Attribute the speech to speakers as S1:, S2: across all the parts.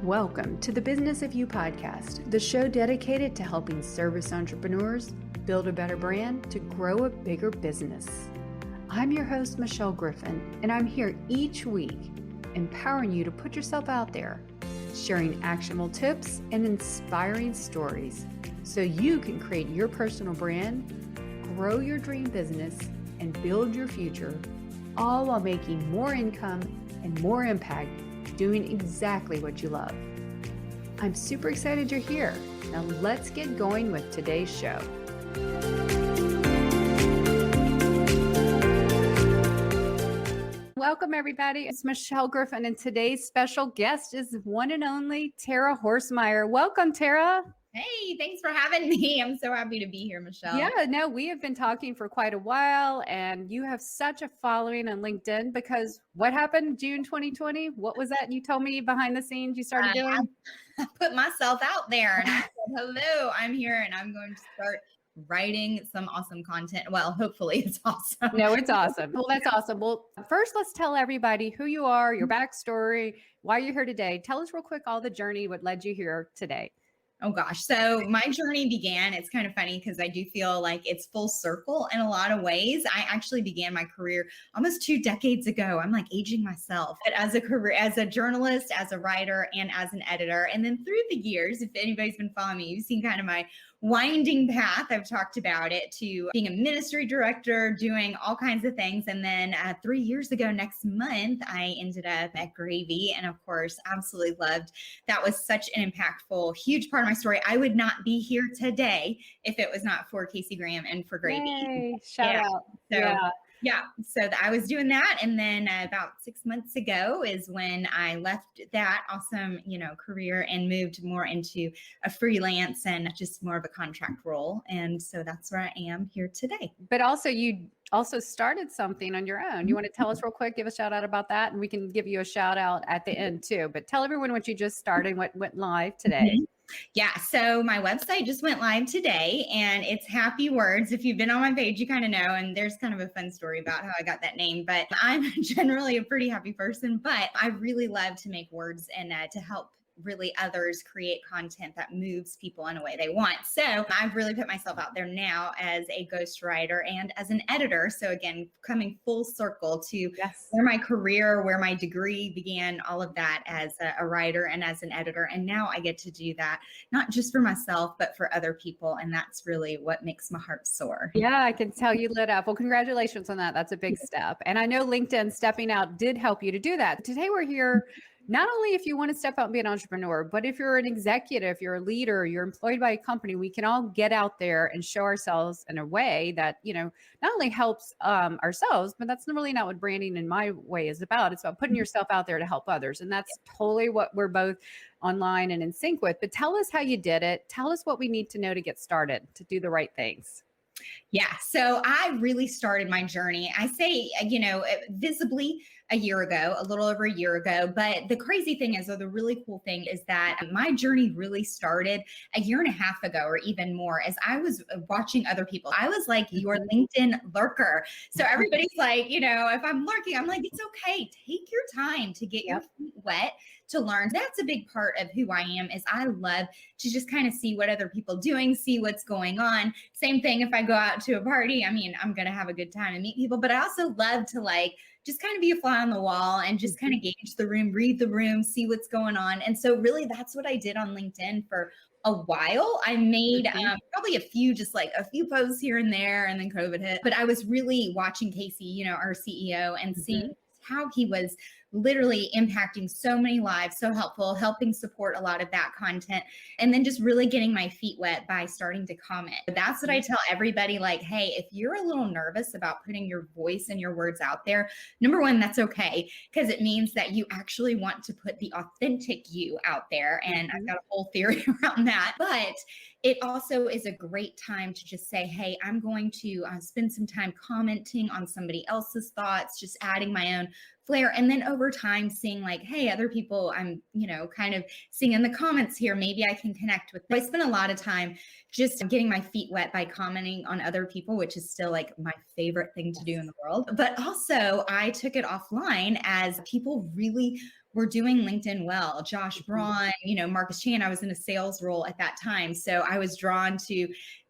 S1: Welcome to the Business of You podcast, the show dedicated to helping service entrepreneurs build a better brand to grow a bigger business. I'm your host, Michelle Griffin, and I'm here each week empowering you to put yourself out there, sharing actionable tips and inspiring stories so you can create your personal brand, grow your dream business, and build your future, all while making more income and more impact doing exactly what you love. I'm super excited you're here. Now let's get going with today's show. Welcome everybody. It's Michelle Griffin and today's special guest is one and only Tara Horsemeyer. Welcome, Tara.
S2: Hey, thanks for having me. I'm so happy to be here, Michelle.
S1: Yeah, no, we have been talking for quite a while and you have such a following on LinkedIn because what happened June 2020? What was that you told me behind the scenes you started doing?
S2: I put myself out there and I said, hello, I'm here and I'm going to start writing some awesome content. Well, hopefully it's awesome.
S1: No, it's awesome. Well, that's awesome. Well, first, let's tell everybody who you are, your backstory, why you're here today. Tell us real quick all the journey, what led you here today.
S2: Oh gosh. So my journey began, it's kind of funny because I do feel like it's full circle in a lot of ways. I actually began my career almost 2 decades ago. I'm like aging myself, but as a career, as a journalist, as a writer, and as an editor. And then through the years, if anybody's been following me, you've seen kind of my winding path. I've talked about it to being a ministry director, doing all kinds of things. And then 3 years ago, next month, I ended up at Gravy. And of course, absolutely loved. That was such an impactful, huge part of my story. I would not be here today if it was not for Casey Graham and for Gravy.
S1: Yay, shout out.
S2: So I was doing that. And then about 6 months ago is when I left that awesome, career and moved more into a freelance and just more of a contract role. And so that's where I am here today.
S1: But also you also started something on your own. You want to tell us real quick, give a shout out about that, and we can give you a shout out at the end too. But tell everyone what you just started, what went live today.
S2: Mm-hmm. Yeah. So my website just went live today and it's Happy Words. If you've been on my page, you kind of know, and there's kind of a fun story about how I got that name, but I'm generally a pretty happy person, but I really love to make words and to help really others create content that moves people in a way they want. So I've really put myself out there now as a ghostwriter and as an editor. So again, coming full circle to where my career, where my degree began, all of that as a writer and as an editor. And now I get to do that, not just for myself, but for other people. And that's really what makes my heart soar.
S1: Yeah, I can tell you lit up. Well, congratulations on that. That's a big step. And I know LinkedIn stepping out did help you to do that. Today we're here not only if you want to step out and be an entrepreneur, but if you're an executive, you're a leader, you're employed by a company, we can all get out there and show ourselves in a way that, not only helps ourselves, but that's really not what branding in my way is about. It's about putting yourself out there to help others. And that's totally what we're both online and in sync with. But tell us how you did it. Tell us what we need to know to get started, to do the right things.
S2: Yeah. So I really started my journey, I say, visibly a year ago, a little over a year ago. But the crazy thing is, or the really cool thing is that my journey really started a year and a half ago or even more as I was watching other people. I was like your LinkedIn lurker. So everybody's like, if I'm lurking, I'm like, it's okay. Take your time to get your feet wet, to learn. That's a big part of who I am is I love to just kind of see what other people are doing, see what's going on. Same thing if I go out to a party. I mean, I'm going to have a good time and meet people, but I also love to just kind of be a fly on the wall and just kind of gauge the room, read the room, see what's going on. And so really that's what I did on LinkedIn for a while. I made probably a few posts here and there, and then COVID hit, but I was really watching Casey, our CEO, and seeing how he was literally impacting so many lives, so helpful, helping support a lot of that content, and then just really getting my feet wet by starting to comment. That's what I tell everybody, hey, if you're a little nervous about putting your voice and your words out there, number one, that's okay, because it means that you actually want to put the authentic you out there. And I've got a whole theory around that, but it also is a great time to just say, hey, I'm going to spend some time commenting on somebody else's thoughts, just adding my own flair. And then over time seeing hey, other people I'm, kind of seeing in the comments here, maybe I can connect with. I spend a lot of time just getting my feet wet by commenting on other people, which is still my favorite thing to do in the world. But also I took it offline as people really were doing LinkedIn well. Josh Braun, Marcus Chan, I was in a sales role at that time. So I was drawn to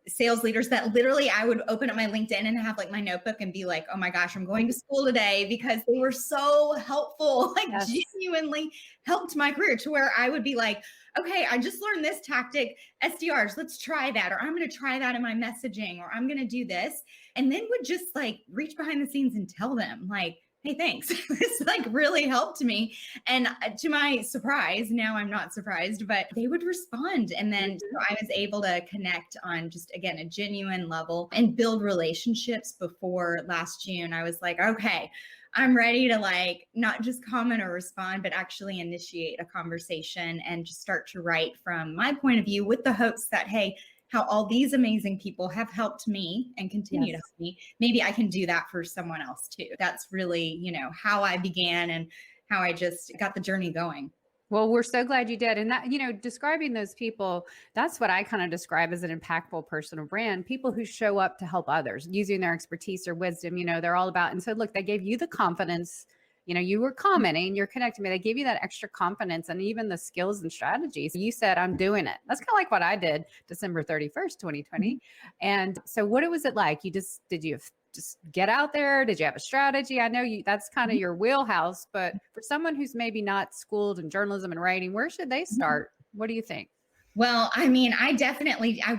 S2: sales leaders that literally I would open up my LinkedIn and have like my notebook and be like, oh my gosh, I'm going to school today, because they were so helpful, like genuinely helped my career, to where I would be like, okay, I just learned this tactic, SDRs, let's try that. Or I'm going to try that in my messaging, or I'm going to do this. And then would just like reach behind the scenes and tell them like, hey, thanks. This like really helped me. And to my surprise, now I'm not surprised, but they would respond. And then so I was able to connect on just, again, a genuine level and build relationships. Before last June, I was like, okay, I'm ready to like not just comment or respond, but actually initiate a conversation and just start to write from my point of view, with the hopes that, hey, how all these amazing people have helped me and continue to help me. Maybe I can do that for someone else too. That's really, how I began and how I just got the journey going.
S1: Well, we're so glad you did. And that, describing those people, that's what I kind of describe as an impactful personal brand. People who show up to help others using their expertise or wisdom, they're all about. And so look, they gave you the confidence. You were commenting, you're connecting me. They gave you that extra confidence and even the skills and strategies. You said, I'm doing it. That's kind of like what I did December 31st, 2020. And so what was it like? Did you just get out there? Did you have a strategy? I know that's kind of your wheelhouse, but for someone who's maybe not schooled in journalism and writing, where should they start? What do you think?
S2: Well, I mean, I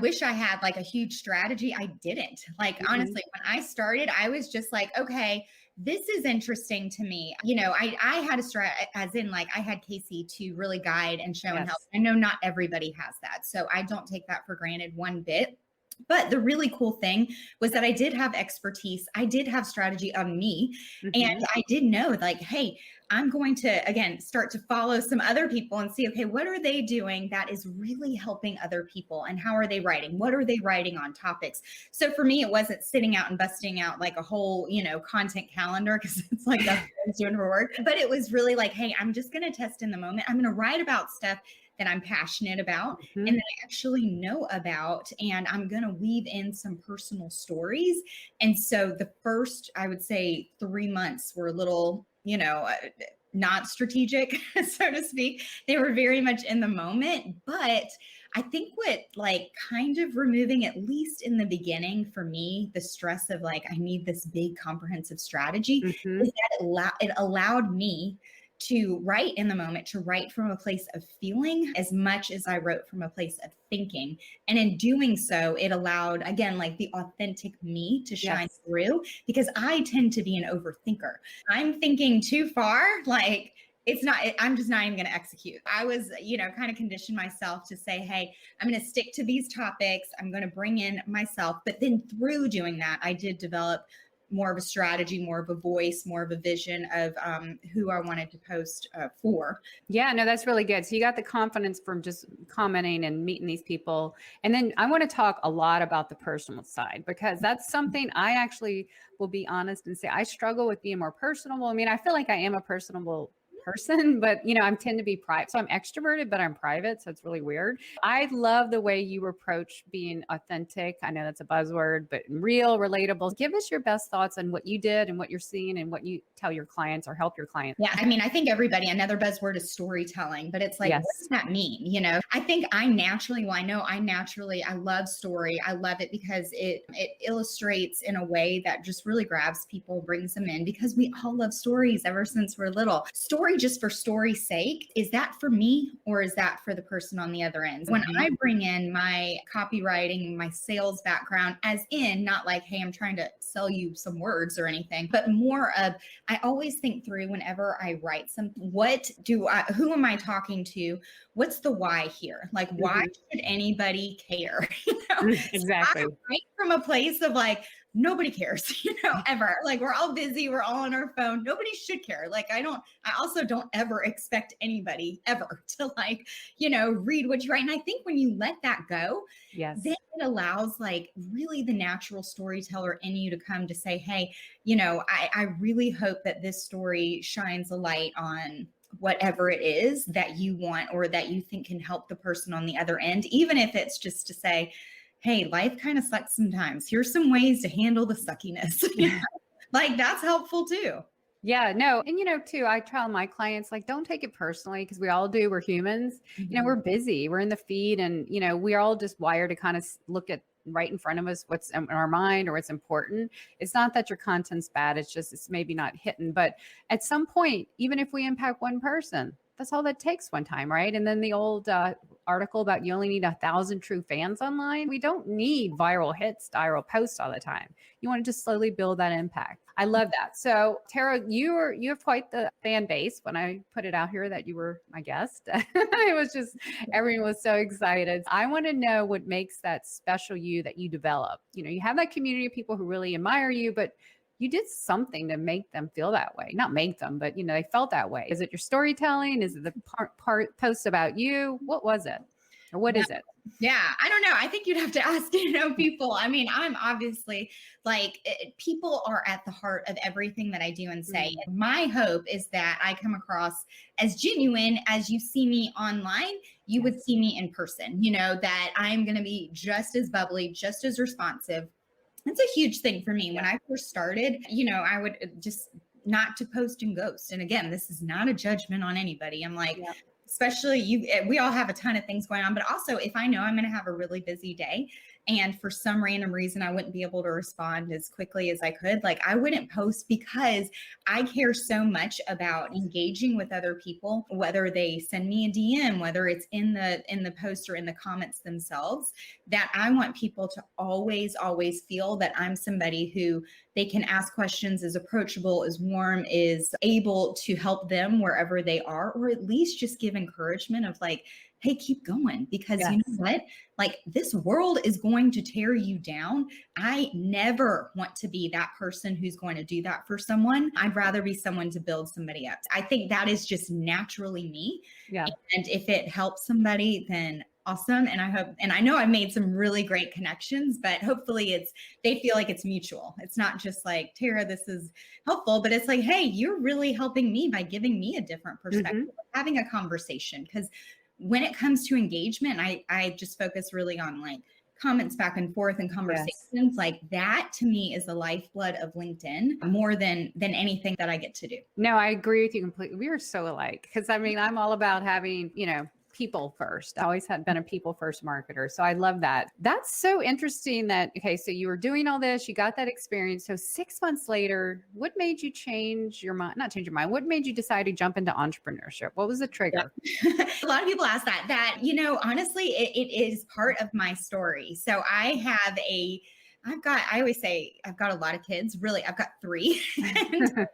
S2: wish I had like a huge strategy. I didn't. Like, honestly, when I started, I was just like, okay, this is interesting to me. I had a strategy, as in like I had Casey to really guide and show and help. I know not everybody has that. So I don't take that for granted one bit. But the really cool thing was that I did have expertise. I did have strategy on me. And I did know like, hey, I'm going to, again, start to follow some other people and see, okay, what are they doing that is really helping other people? And how are they writing? What are they writing on topics? So for me, it wasn't sitting out and busting out like a whole, content calendar, because it's like that's what I was doing for work. But it was really like, hey, I'm just going to test in the moment. I'm going to write about stuff that I'm passionate about and that I actually know about. And I'm going to weave in some personal stories. And so the first, I would say 3 months were a little, not strategic, so to speak. They were very much in the moment. But I think what like kind of removing, at least in the beginning for me, the stress of like, I need this big comprehensive strategy is that it allowed me to write in the moment, to write from a place of feeling as much as I wrote from a place of thinking. And in doing so, it allowed, again, like the authentic me to shine through, because I tend to be an overthinker. I'm thinking too far, like I'm just not even going to execute. I was, kind of conditioned myself to say, hey, I'm going to stick to these topics. I'm going to bring in myself. But then through doing that, I did develop more of a strategy, more of a voice, more of a vision of who I wanted to post for.
S1: Yeah, no, that's really good. So you got the confidence from just commenting and meeting these people. And then I want to talk a lot about the personal side, because that's something I actually will be honest and say I struggle with being more personable. I mean, I feel like I am a personable person, but I tend to be private. So I'm extroverted, but I'm private. So it's really weird. I love the way you approach being authentic. I know that's a buzzword, but real, relatable. Give us your best thoughts on what you did and what you're seeing and what you tell your clients or help your clients.
S2: Yeah. I mean, I think another buzzword is storytelling, but it's like, what does that mean? I think I love story. I love it because it illustrates in a way that just really grabs people, brings them in, because we all love stories ever since we're little. Story just for story's sake, is that for me or is that for the person on the other end? When I bring in my copywriting, my sales background, as in not like, hey, I'm trying to sell you some words or anything, but more of, I always think through whenever I write something, who am I talking to? What's the why here? Like, why should anybody care?
S1: Exactly.
S2: So I write from a place of like, nobody cares, ever. Like, we're all busy. We're all on our phone. Nobody should care. Like, I also don't ever expect anybody ever to like, read what you write. And I think when you let that go, then it allows like really the natural storyteller in you to come to say, hey, I really hope that this story shines a light on whatever it is that you want or that you think can help the person on the other end, even if it's just to say, hey, life kind of sucks sometimes. Here's some ways to handle the suckiness. Like, that's helpful too.
S1: Yeah, no. And, too, I tell my clients, like, don't take it personally because we all do. We're humans. We're
S2: Mhm.
S1: busy. We're in the feed and, we're all just wired to kind of look at right in front of us what's in our mind or what's important. It's not that your content's bad. It's just, it's maybe not hitting. But at some point, even if we impact one person, that's all that takes one time, right? And then the old article about you only need 1,000 true fans online. We don't need viral hits, viral posts all the time. You want to just slowly build that impact. I love that. So Tara, you have quite the fan base. When I put it out here that you were my guest, it was just everyone was so excited. I want to know what makes that special you that you develop. You have that community of people who really admire you, but you did something to make them feel that way. Not make them, but they felt that way. Is it your storytelling? Is it the part posts about you? What was it? Or what
S2: Yeah.
S1: is it?
S2: Yeah, I don't know. I think you'd have to ask, people. I mean, I'm obviously people are at the heart of everything that I do and say. And my hope is that I come across as genuine as you see me online, you would see me in person, that I'm going to be just as bubbly, just as responsive. It's a huge thing for me. When I first started, I would just not to post and ghost. And again, this is not a judgment on anybody. I'm like, especially we all have a ton of things going on, but also if I know I'm going to have a really busy day and for some random reason I wouldn't be able to respond as quickly as I could, like I wouldn't post because I care so much about engaging with other people, whether they send me a DM, whether it's in the post or in the comments themselves, that I want people to always feel that I'm somebody who they can ask questions, is approachable, is warm, is able to help them wherever they are, or at least just give encouragement of like, hey, keep going, because you know what? Like this world is going to tear you down. I never want to be that person who's going to do that for someone. I'd rather be someone to build somebody up. I think that is just naturally me.
S1: Yeah.
S2: And if it helps somebody, then awesome. And I hope, and I know I've made some really great connections, but hopefully they feel like it's mutual. It's not just like, Tara, this is helpful, but it's like, hey, you're really helping me by giving me a different perspective, having a conversation. Because when it comes to engagement, I just focus really on like comments back and forth and conversations. Like that to me is the lifeblood of LinkedIn more than anything that I get to do.
S1: No, I agree with you completely. We are so alike because I'm all about having, people first. I always had been a people first marketer. So I love that. That's so interesting that, okay, so you were doing all this, you got that experience. So 6 months later, what made you change your mind? Not change your mind. What made you decide to jump into entrepreneurship? What was the trigger?
S2: A lot of people ask that, honestly, it is part of my story. So I always say I've got a lot of kids. Really, I've got 3. And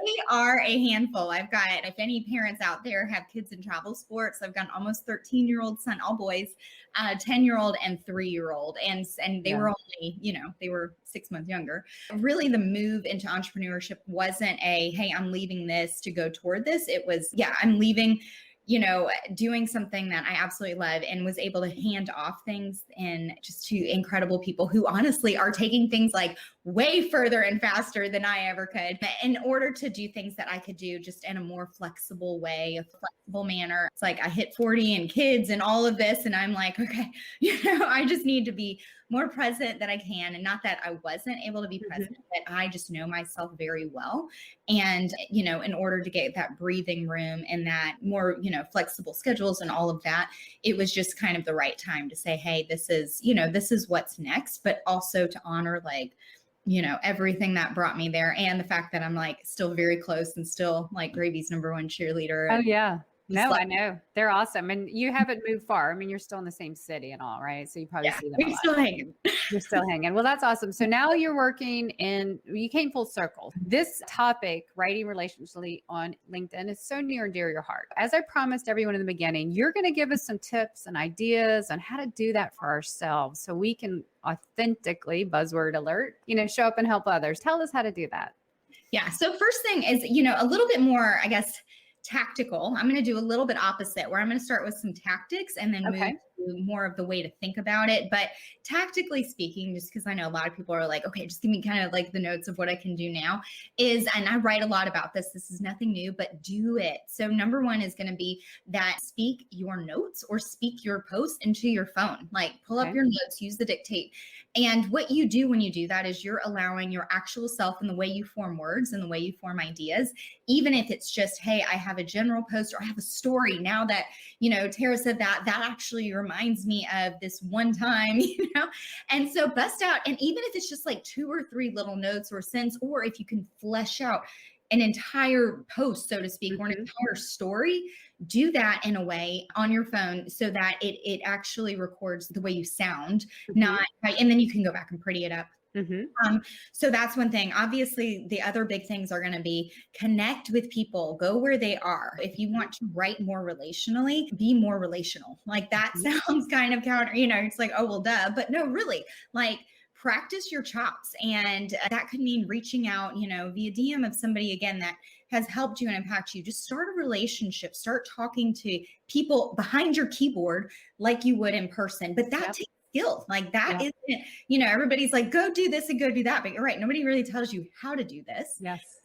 S2: they are a handful. I've got, if any parents out there have kids in travel sports, I've got an almost 13-year-old son, all boys, 10-year-old and 3-year-old. And they were only, they were 6 months younger. Really, the move into entrepreneurship wasn't hey, I'm leaving this to go toward this. It was, I'm leaving, doing something that I absolutely love and was able to hand off things and just to incredible people who honestly are taking things like way further and faster than I ever could in order to do things that I could do just in a more flexible way, a flexible manner. It's like I hit 40 and kids and all of this. And I'm like, okay, I just need to be more present than I can. And not that I wasn't able to be present, but I just know myself very well. And, in order to get that breathing room and that more, flexible schedules and all of that, it was just kind of the right time to say, hey, this is what's next, but also to honor everything that brought me there. And the fact that I'm like still very close and still like Gravy's #1 cheerleader.
S1: Oh yeah. No, I know. They're awesome. And you haven't moved far. You're still in the same city and all, right? So you probably see them a lot.
S2: Still hanging.
S1: You're still hanging. Well, that's awesome. So now you're working you came full circle. This topic, writing relationally on LinkedIn, is so near and dear to your heart. As I promised everyone in the beginning, you're going to give us some tips and ideas on how to do that for ourselves so we can authentically, buzzword alert, show up and help others. Tell us how to do that.
S2: Yeah. So first thing is, a little bit more, I guess, tactical. I'm going to do a little bit opposite where I'm going to start with some tactics and then move you more of the way to think about it. But tactically speaking, just because I know a lot of people are like, okay, just give me kind of like the notes of what I can do now is, and I write a lot about this. This is nothing new, but do it. So number one is going to be that speak your notes or speak your post into your phone. Like pull up your notes, use the dictate. And what you do when you do that is you're allowing your actual self and the way you form words and the way you form ideas, even if it's just, hey, I have a general post or I have a story. Now that, Tara said that actually reminds me of this one time, and so bust out. And even if it's just like 2 or 3 little notes or sense, or if you can flesh out an entire post, so to speak, or an entire story, do that in a way on your phone so that it actually records the way you sound, not, and then you can go back and pretty it up. So that's one thing. Obviously, the other big things are going to be connect with people, go where they are. If you want to write more relationally, be more relational. Like that sounds kind of counter, it's like, oh, well, duh. But no, really, like practice your chops. And that could mean reaching out, via DM of somebody, again, that has helped you and impacted you. Just start a relationship, start talking to people behind your keyboard like you would in person. But that takes skill. Like that isn't, everybody's like, go do this and go do that. But you're right. Nobody really tells you how to do this.
S1: Yes.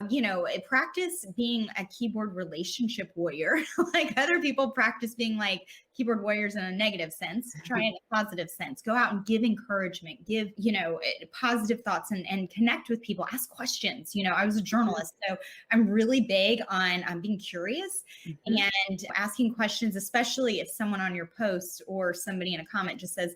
S2: Practice being a keyboard relationship warrior. Like other people practice being like keyboard warriors in a negative sense, try in a positive sense, go out and give encouragement, give, positive thoughts and connect with people, ask questions. I was a journalist, so I'm really big on being curious and asking questions, especially if someone on your post or somebody in a comment just says,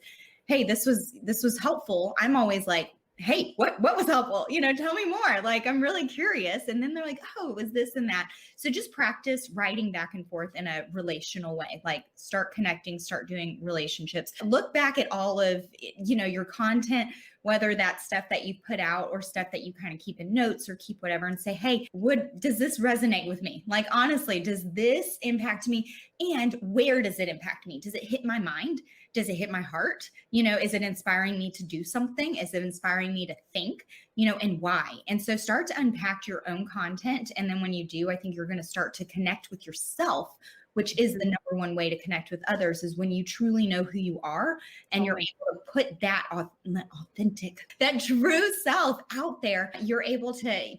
S2: hey, this was helpful. I'm always like, hey, what was helpful? Tell me more. Like, I'm really curious. And then they're like, oh, it was this and that. So just practice writing back and forth in a relational way, like start connecting, start doing relationships. Look back at all of, your content, whether that's stuff that you put out or stuff that you kind of keep in notes or keep whatever, and say, hey, does this resonate with me? Like, honestly, does this impact me? And where does it impact me? Does it hit my mind? Does it hit my heart? Is it inspiring me to do something? Is it inspiring me to think, and why? And so start to unpack your own content. And then when you do, I think you're going to start to connect with yourself, which is the number one way to connect with others, is when you truly know who you are and you're able to put that authentic, that true self out there.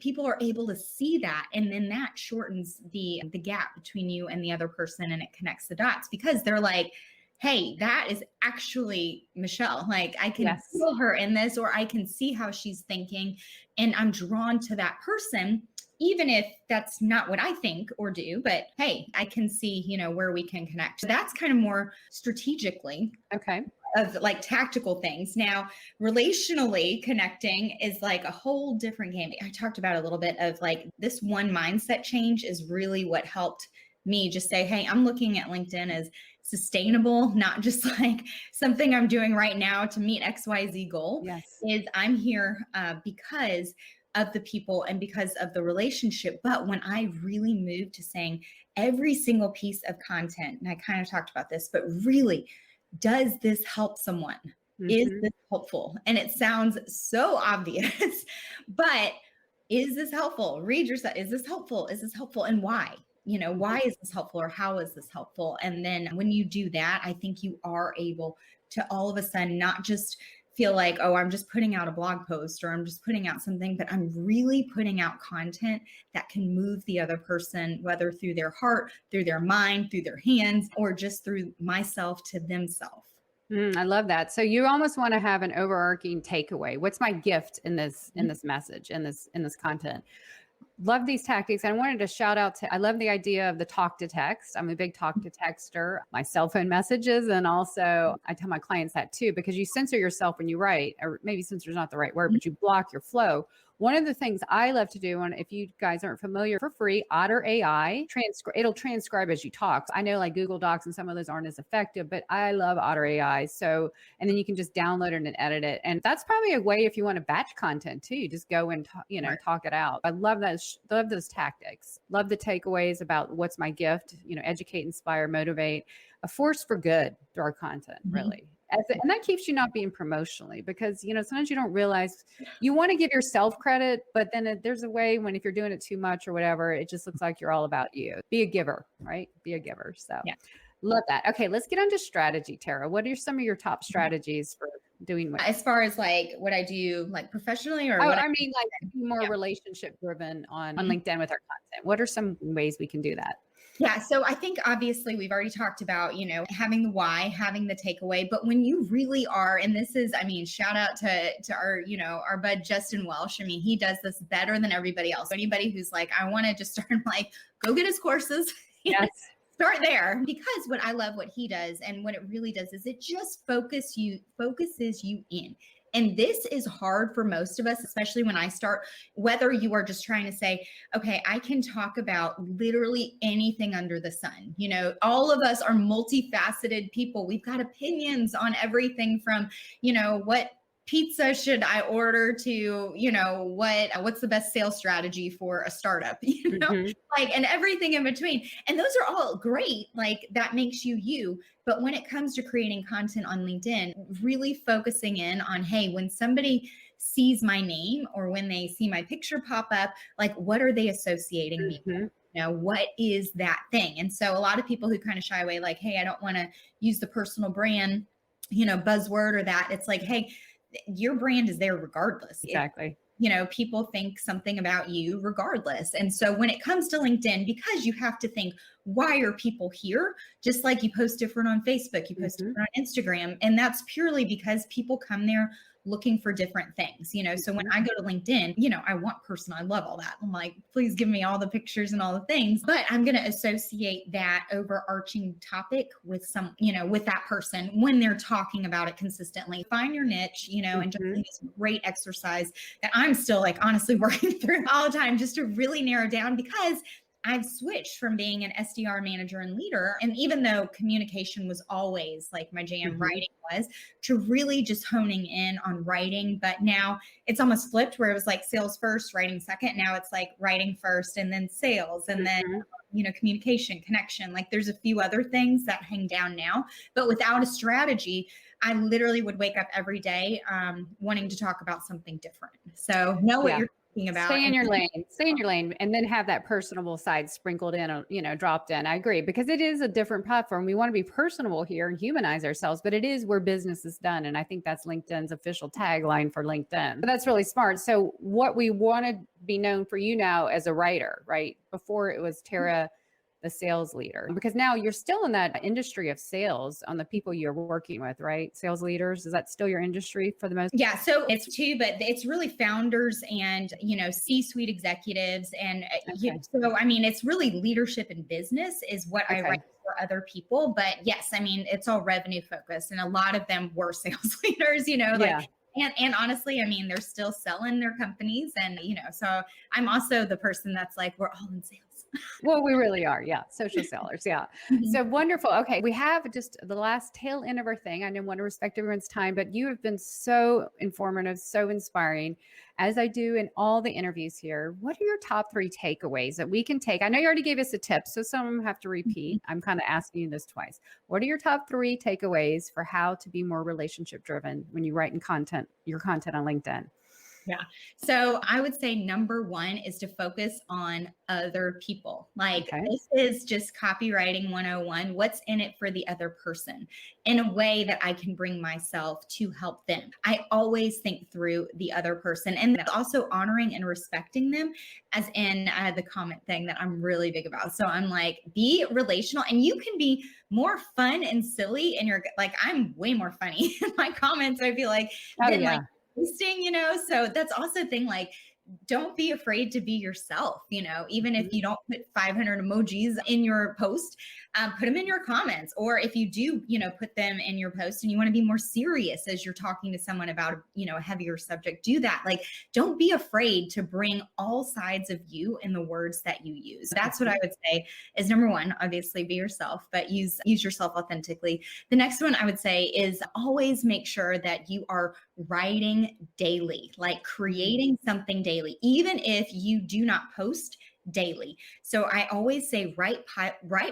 S2: People are able to see that. And then that shortens the gap between you and the other person, and it connects the dots because they're like, hey, that is actually Michelle. Like I can feel her in this, or I can see how she's thinking, and I'm drawn to that person, even if that's not what I think or do. But hey, I can see, where we can connect. So that's kind of more strategically.
S1: Okay.
S2: Of like tactical things. Now, relationally connecting is like a whole different game. I talked about a little bit of like this one mindset change is really what helped me just say, hey, I'm looking at LinkedIn as sustainable, not just like something I'm doing right now to meet XYZ goal.
S1: Yes.
S2: Is I'm here because of the people and because of the relationship. But when I really moved to saying every single piece of content, and I kind of talked about this, but really, does this help someone? Is this helpful? And it sounds so obvious, but is this helpful? Read yourself. Is this helpful? Is this helpful? And why? Why is this helpful, or how is this helpful? And then when you do that, I think you are able to all of a sudden not just feel like, oh, I'm just putting out a blog post or I'm just putting out something, but I'm really putting out content that can move the other person, whether through their heart, through their mind, through their hands, or just through myself to themselves.
S1: I love that. So you almost want to have an overarching takeaway. What's my gift in this message, in this content? Love these tactics. I wanted to shout out I love the idea of the talk to text. I'm a big talk to texter, my cell phone messages. And also I tell my clients that too, because you censor yourself when you write, or maybe censor is not the right word, but you block your flow. One of the things I love to do, and if you guys aren't familiar, for free, Otter AI, it'll transcribe as you talk. I know like Google Docs and some of those aren't as effective, but I love Otter AI. So, and then you can just download it and edit it. And that's probably a way if you want to batch content too, you just go and talk it out. I love that. Love those tactics. Love the takeaways about what's my gift, educate, inspire, motivate, a force for good through our content, really. And that keeps you not being promotionally, because, sometimes you don't realize you want to give yourself credit, but then there's a way when, if you're doing it too much or whatever, it just looks like you're all about you. Be a giver, right? Be a giver. So Love that. Okay, let's get onto strategy, Tara. What are some of your top strategies for doing what?
S2: As far as like what I do like professionally or
S1: Oh,
S2: what
S1: I mean, like to be more
S2: yeah.
S1: relationship driven on
S2: Mhm.
S1: LinkedIn with our content. What are some ways we can do that?
S2: Yeah, so I think obviously we've already talked about, having the why, having the takeaway, but when you really are, and this is, I mean, shout out to our, our bud Justin Welsh. I mean, he does this better than everybody else. Anybody who's like, I want to just start like, go get his courses.
S1: Yes.
S2: Start there, because what I love what he does and what it really does is it just focuses you in. And this is hard for most of us, especially when I start, whether you are just trying to say, okay, I can talk about literally anything under the sun. All of us are multifaceted people. We've got opinions on everything from, what pizza should I order to, what's the best sales strategy for a startup,
S1: Mm-hmm.
S2: like, and everything in between. And those are all great. Like that makes you. But when it comes to creating content on LinkedIn, really focusing in on, hey, when somebody sees my name or when they see my picture pop up, like what are they associating me with? What is that thing? And so a lot of people who kind of shy away, like, hey, I don't want to use the personal brand, buzzword or that. It's like, hey, your brand is there regardless.
S1: Exactly.
S2: People think something about you regardless. And so when it comes to LinkedIn, because you have to think, why are people here? Just like you post different on Facebook, you post different on Instagram. And that's purely because people come there looking for different things, so when I go to LinkedIn, I want personal, I love all that. I'm like, please give me all the pictures and all the things, but I'm going to associate that overarching topic with with that person when they're talking about it consistently. Find your niche, and just this great exercise that I'm still like honestly working through all the time just to really narrow down, because I've switched from being an SDR manager and leader. And even though communication was always like my jam, writing was, to really just honing in on writing. But now it's almost flipped where it was like sales first, writing second. Now it's like writing first and then sales and then, communication, connection. Like there's a few other things that hang down now, but without a strategy, I literally would wake up every day wanting to talk about something different. So know what you're about.
S1: Stay in your lane, and then have that personable side sprinkled in, dropped in. I agree, because it is a different platform. We want to be personable here and humanize ourselves, but it is where business is done. And I think that's LinkedIn's official tagline for LinkedIn. But that's really smart. So what we want to be known for you now as a writer, right? Before it was Tara, the sales leader, because now you're still in that industry of sales on the people you're working with, right? Sales leaders, is that still your industry for the most?
S2: Yeah, so it's two, but it's really founders and, C-suite executives. And so, I mean, it's really leadership in business is what I write for other people. But yes, I mean, it's all revenue focused. And a lot of them were sales leaders, and honestly, I mean, they're still selling their companies. And, so I'm also the person that's like, we're all in sales.
S1: Well, we really are. Yeah. Social sellers. Yeah. So wonderful. Okay. We have just the last tail end of our thing. I didn't want to respect everyone's time, but you have been so informative, so inspiring, as I do in all the interviews here. What are your top 3 takeaways that we can take? I know you already gave us a tip, so some of them have to repeat. I'm kind of asking you this twice. What are your top 3 takeaways for how to be more relationship driven when you write your content on LinkedIn?
S2: Yeah. So I would say number 1 is to focus on other people. Like this is just copywriting 101. What's in it for the other person in a way that I can bring myself to help them. I always think through the other person, and also honoring and respecting them, as in the comment thing that I'm really big about. So I'm like, be relational, and you can be more fun and silly in your, like, I'm way more funny in my comments, I feel like, like posting, so that's also a thing. Like, don't be afraid to be yourself, even if you don't put 500 emojis in your post, put them in your comments. Or if you do, put them in your post and you want to be more serious as you're talking to someone about, a heavier subject, do that. Like, don't be afraid to bring all sides of you in the words that you use. That's what I would say is number 1, obviously be yourself, but use yourself authentically. The next one I would say is always make sure that you are writing daily, like creating something daily. Even if you do not post daily. So I always say write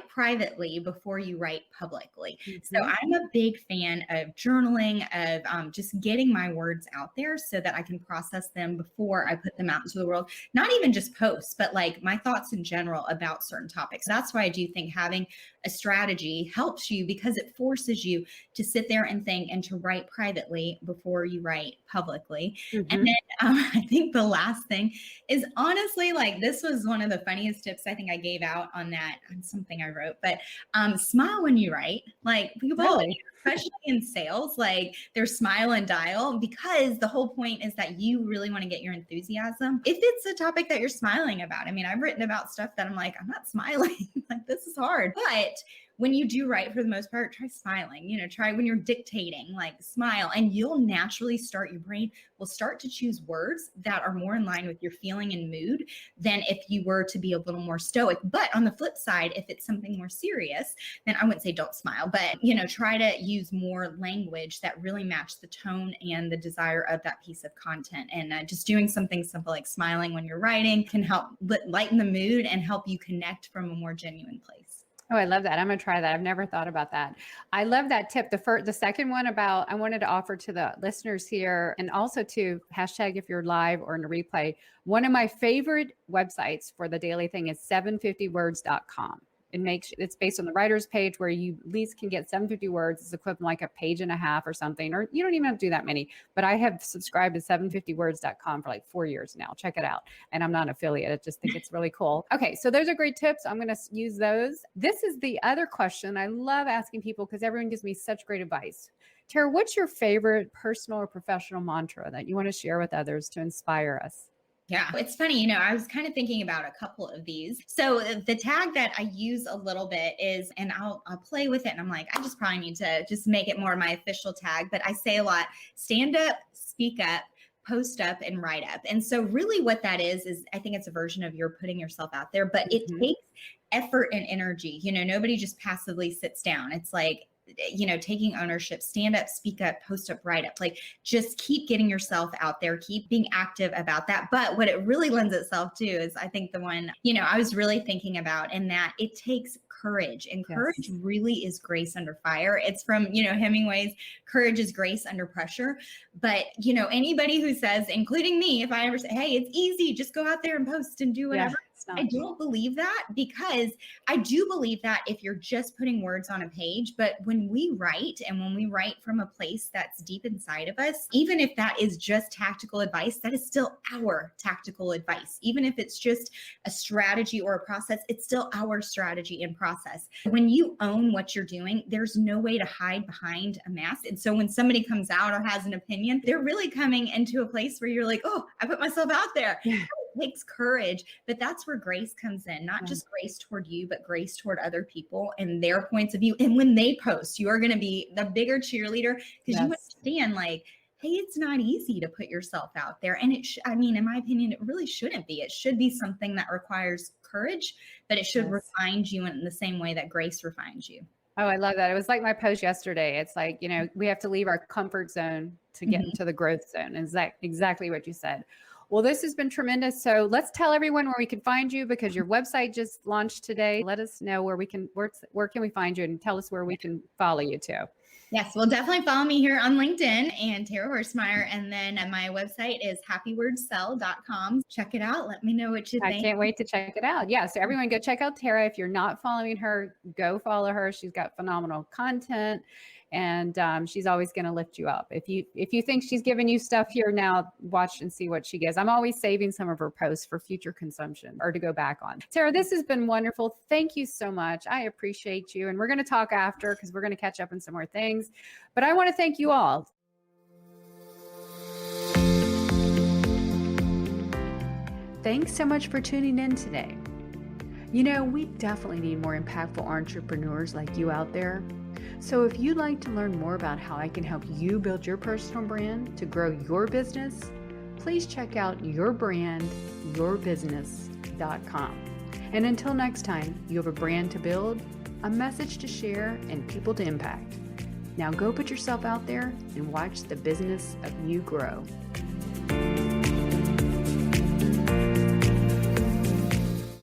S2: privately before you write publicly. So I'm a big fan of journaling, of just getting my words out there so that I can process them before I put them out into the world. Not even just posts, but like my thoughts in general about certain topics. That's why I do think having a strategy helps you, because it forces you to sit there and think and to write privately before you write publicly. And then I think the last thing is, honestly, like, this was one of the funniest tips I think I gave out on something I wrote, but smile when you write. Like, people,
S1: Really?
S2: especially in sales, like, there's smile and dial, because the whole point is that you really want to get your enthusiasm. If it's a topic that you're smiling about, I mean, I've written about stuff that I'm like, I'm not smiling. Like, this is hard. But when you do write, for the most part, try smiling. Try when you're dictating, like, smile, and you'll naturally your brain will start to choose words that are more in line with your feeling and mood than if you were to be a little more stoic. But on the flip side, if it's something more serious, then I wouldn't say don't smile, but try to use more language that really match the tone and the desire of that piece of content. And just doing something simple like smiling when you're writing can help lighten the mood and help you connect from a more genuine place.
S1: Oh, I love that. I'm going to try that. I've never thought about that. I love that tip. The second one I wanted to offer to the listeners here, and also to hashtag if you're live or in a replay. One of my favorite websites for the daily thing is 750words.com. It's based on the writer's page, where you at least can get 750 words. It's equivalent like a page and a half or something, or you don't even have to do that many, but I have subscribed to 750words.com for like 4 years now. Check it out. And I'm not an affiliate. I just think it's really cool. Okay. So those are great tips. I'm going to use those. This is the other question I love asking people, because everyone gives me such great advice. Tara, what's your favorite personal or professional mantra that you want to share with others to inspire us?
S2: Yeah, it's funny, I was kind of thinking about a couple of these. So the tag that I use a little bit is, and I'll play with it, and I'm like, I just probably need to just make it more my official tag, but I say a lot: stand up, speak up, post up, and write up. And so really what that is I think it's a version of you're putting yourself out there, but it takes effort and energy. Nobody just passively sits down. It's like, taking ownership, stand up, speak up, post up, write up, like, just keep getting yourself out there, keep being active about that. But what it really lends itself to is, I think, the one, I was really thinking about, and that it takes courage, and courage really is grace under fire. It's from, Hemingway's Courage is Grace Under Pressure. But, anybody who says, including me, if I ever say, hey, it's easy, just go out there and post and do whatever. I don't believe that, because I do believe that if you're just putting words on a page, but when we write, and when we write from a place that's deep inside of us, even if that is just tactical advice, that is still our tactical advice. Even if it's just a strategy or a process, it's still our strategy and process. When you own what you're doing, there's no way to hide behind a mask. And so when somebody comes out or has an opinion, they're really coming into a place where you're like, oh, I put myself out there. Yeah. Takes courage, but that's where grace comes in, not just grace toward you, but grace toward other people and their points of view. And when they post, you are going to be the bigger cheerleader, because you understand, like, hey, it's not easy to put yourself out there. And in my opinion, it really shouldn't be. It should be something that requires courage, but it should refine you in the same way that grace refines you.
S1: Oh, I love that. It was like my post yesterday. It's like, we have to leave our comfort zone to get into the growth zone. Is that exactly what you said? Well, this has been tremendous. So let's tell everyone where we can find you, because your website just launched today. Let us know where can we find you, and tell us where we can follow you too.
S2: Yes, well, definitely follow me here on LinkedIn, and Tara Horstmeyer. And then my website is happywordsell.com. Check it out. Let me know what you think.
S1: I can't wait to check it out. Yeah. So everyone go check out Tara. If you're not following her, go follow her. She's got phenomenal content. And she's always going to lift you up. If you think she's giving you stuff here now, watch and see what she gives. I'm always saving some of her posts for future consumption or to go back on. Tara, this has been wonderful. Thank you so much. I appreciate you. And we're going to talk after, because we're going to catch up on some more things. But I want to thank you all. Thanks so much for tuning in today. We definitely need more impactful entrepreneurs like you out there. So if you'd like to learn more about how I can help you build your personal brand to grow your business, please check out yourbrandyourbusiness.com. And until next time, you have a brand to build, a message to share, and people to impact. Now go put yourself out there and watch the business of you grow.